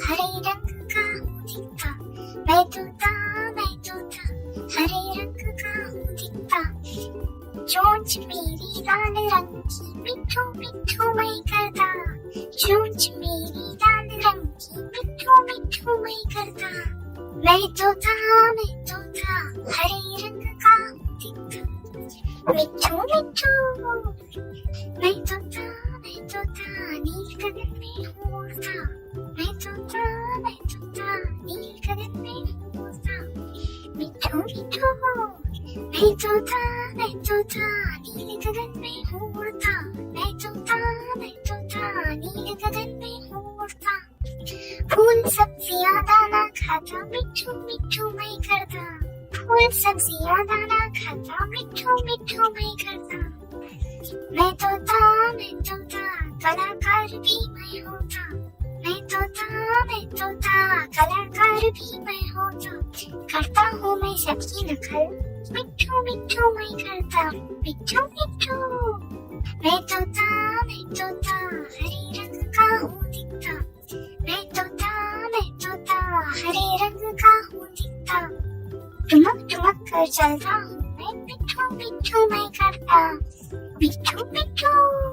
हरे रंग का हूँ दिखता, मैं तोता हरे रंग का हूँ दिखता। चोंच मेरी लाल रंग की, पिट्ठू पिट्ठू मैं करता। चोंच मेरी लाल रंग की, पिट्ठू पिट्ठू मैं करता। मैं तोता हरे रंग का हूँ दिखता। मिट्ठू मिट्ठू मैं तोता नील गगन में हूँ उड़ता। मैं तोता नील गगन में हूँ उड़ता। मिट्ठू मिट्ठू मैं तोता नील गगन में हूँ उड़ता। मैं तोता नील गगन में हूँ उड़ता। फूल सब्जियां दाना खाता, मिट्ठू मिट्ठू मैं करता। फूल सब्जियां दाना खाता, मिट्ठू मिट्ठू मैं करता। मैं तोता कलाकार भी मैं होता। मैं तोता कलाकार भी मैं होता। करता हूँ मैं सबकी नकल, मिट्ठू मिट्ठू मैं करता। मिट्ठू मिट्ठू मैं तोता हरे रंग का हूँ दिखता। मैं तोता हरे रंग का हूँ दिखता। टुमक टुमक कर चलता हूँ मैं, मिट्ठू मिट्ठू मैं करता। मिट्ठू मिट्ठू